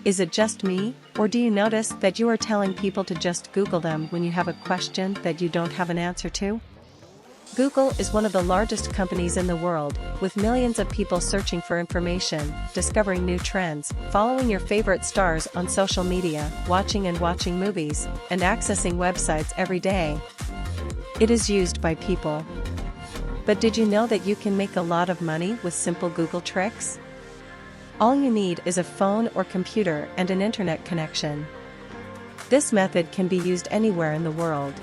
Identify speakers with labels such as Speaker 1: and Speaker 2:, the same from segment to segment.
Speaker 1: Is it just me, or do you notice that you are telling people to just Google them when you have a question that you don't have an answer to? Google is one of the largest companies in the world, with millions of people searching for information, discovering new trends, following your favorite stars on social media, watching movies, and accessing websites every day. It is used by people. But did you know that you can make a lot of money with simple Google tricks? All you need is a phone or computer and an internet connection. This method can be used anywhere in the world.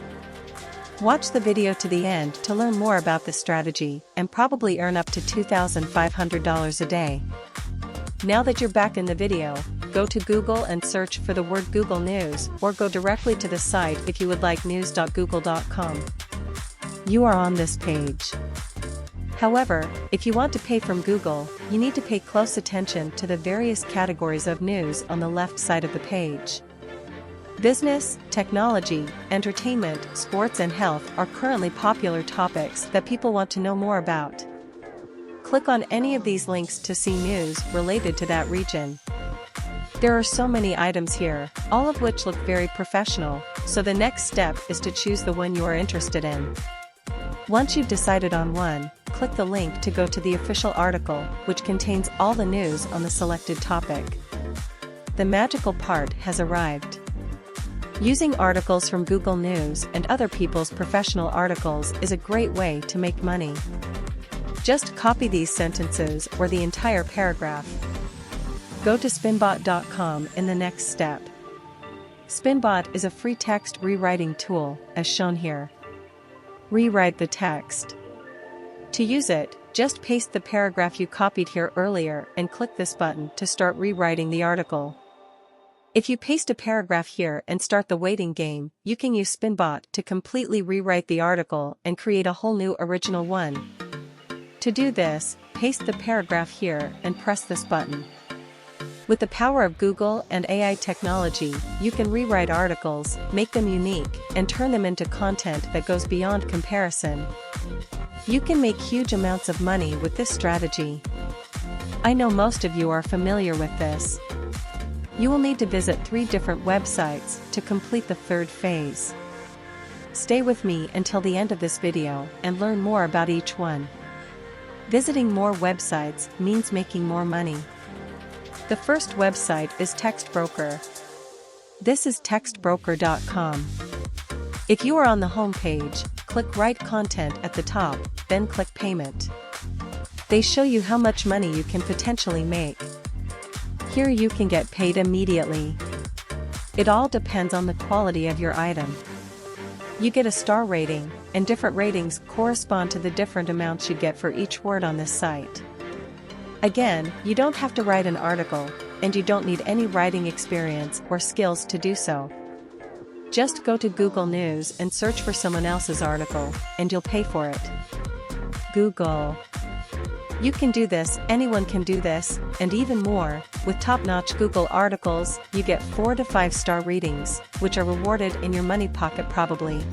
Speaker 1: Watch the video to the end to learn more about this strategy and probably earn up to $2,500 a day. Now that you're back in the video, go to Google and search for the word Google News, or go directly to the site if you would like news.google.com. You are on this page. However, if you want to pay from Google, you need to pay close attention to the various categories of news on the left side of the page. Business, technology, entertainment, sports and health are currently popular topics that people want to know more about. Click on any of these links to see news related to that region. There are so many items here, all of which look very professional, so the next step is to choose the one you are interested in. Once you've decided on one, click the link to go to the official article, which contains all the news on the selected topic. The magical part has arrived. Using articles from Google News and other people's professional articles is a great way to make money. Just copy these sentences or the entire paragraph. Go to spinbot.com in the next step. Spinbot is a free text rewriting tool, as shown here. Rewrite the text. To use it, just paste the paragraph you copied here earlier and click this button to start rewriting the article. If you paste a paragraph here and start the waiting game, you can use Spinbot to completely rewrite the article and create a whole new original one. To do this, paste the paragraph here and press this button. With the power of Google and AI technology, you can rewrite articles, make them unique, and turn them into content that goes beyond comparison. You can make huge amounts of money with this strategy. I know most of you are familiar with this. You will need to visit 3 different websites to complete the third phase. Stay with me until the end of this video and learn more about each one. Visiting more websites means making more money. The first website is TextBroker. This is textbroker.com. If you are on the home page, click Write Content at the top, then click Payment. They show you how much money you can potentially make. Here you can get paid immediately. It all depends on the quality of your item. You get a star rating, and different ratings correspond to the different amounts you get for each word on this site. Again, you don't have to write an article, and you don't need any writing experience or skills to do so. Just go to Google News and search for someone else's article, and you'll pay for it. Google. You can do this, anyone can do this, and even more. With top-notch Google articles, you get 4 to 5-star ratings, which are rewarded in your money pocket probably.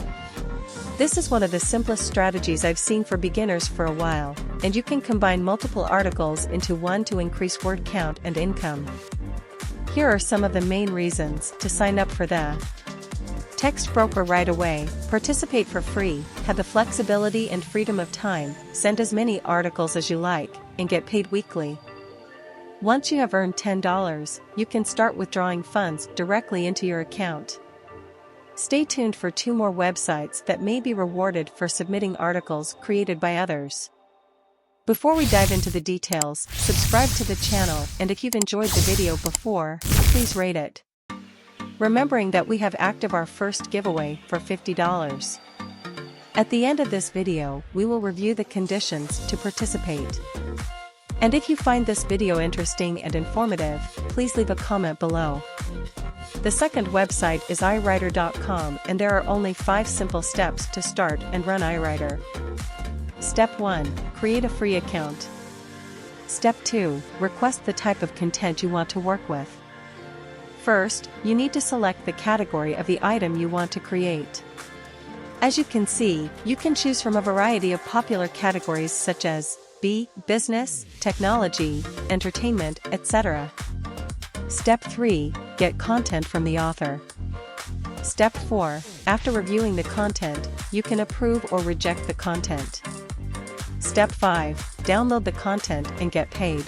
Speaker 1: This is one of the simplest strategies I've seen for beginners for a while, and you can combine multiple articles into one to increase word count and income. Here are some of the main reasons to sign up for the TextBroker right away. Participate for free, have the flexibility and freedom of time, send as many articles as you like, and get paid weekly. Once you have earned $10, you can start withdrawing funds directly into your account. Stay tuned for 2 more websites that may be rewarded for submitting articles created by others. Before we dive into the details, subscribe to the channel, and if you've enjoyed the video before, please rate it. Remembering that we have active our first giveaway for $50. At the end of this video, we will review the conditions to participate. And if you find this video interesting and informative, please leave a comment below. The second website is iWriter.com, and there are only 5 simple steps to start and run iWriter. Step 1. Create a free account. Step 2. Request the type of content you want to work with. First, you need to select the category of the item you want to create. As you can see, you can choose from a variety of popular categories such as business, technology, entertainment, etc. Step 3. Get content from the author. Step 4. After reviewing the content, you can approve or reject the content. Step 5. Download the content and get paid.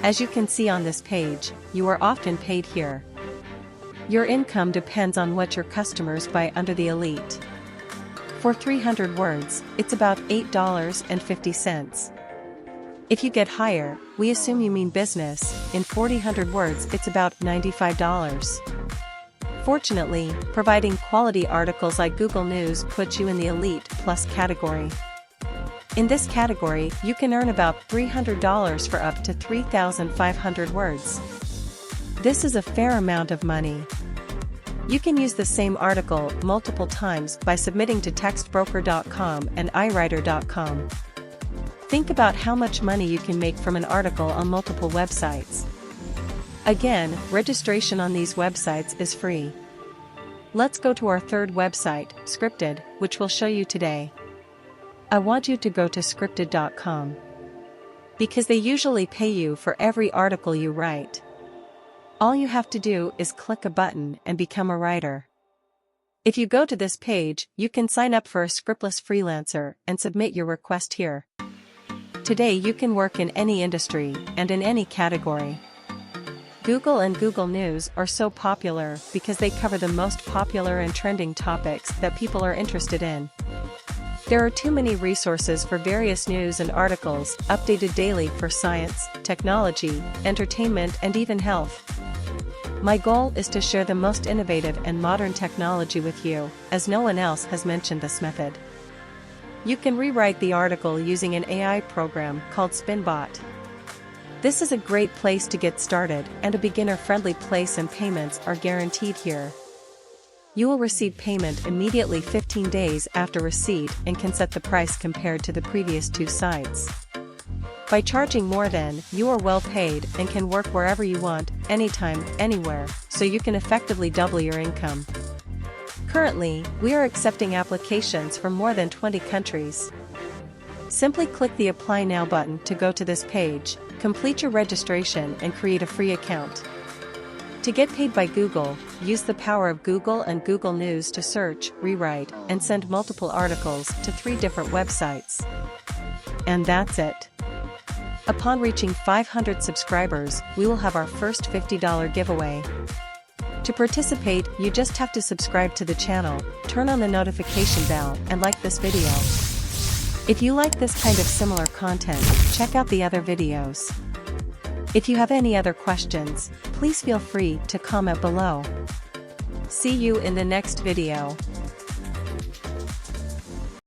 Speaker 1: As you can see on this page, you are often paid here. Your income depends on what your customers buy under the elite. For 300 words, it's about $8.50. If you get higher, we assume you mean business, in 400 words it's about $95. Fortunately, providing quality articles like Google News puts you in the Elite Plus category. In this category, you can earn about $300 for up to 3,500 words. This is a fair amount of money. You can use the same article multiple times by submitting to textbroker.com and iWriter.com. Think about how much money you can make from an article on multiple websites. Again, registration on these websites is free. Let's go to our third website, Scripted, which we'll show you today. I want you to go to scripted.com. Because they usually pay you for every article you write. All you have to do is click a button and become a writer. If you go to this page, you can sign up for a scriptless freelancer and submit your request here. Today you can work in any industry and in any category. Google and Google News are so popular because they cover the most popular and trending topics that people are interested in. There are too many resources for various news and articles, updated daily for science, technology, entertainment and even health. My goal is to share the most innovative and modern technology with you, as no one else has mentioned this method. You can rewrite the article using an AI program called SpinBot. This is a great place to get started and a beginner-friendly place, and payments are guaranteed here. You will receive payment immediately 15 days after receipt and can set the price compared to the previous two sites. By charging more than, you are well paid and can work wherever you want, anytime, anywhere, so you can effectively double your income. Currently, we are accepting applications from more than 20 countries. Simply click the Apply Now button to go to this page, complete your registration and create a free account. To get paid by Google, use the power of Google and Google News to search, rewrite, and send multiple articles to 3 different websites. And that's it. Upon reaching 500 subscribers, we will have our first $50 giveaway. To participate, you just have to subscribe to the channel, turn on the notification bell, and like this video. If you like this kind of similar content, check out the other videos. If you have any other questions, please feel free to comment below. See you in the next video.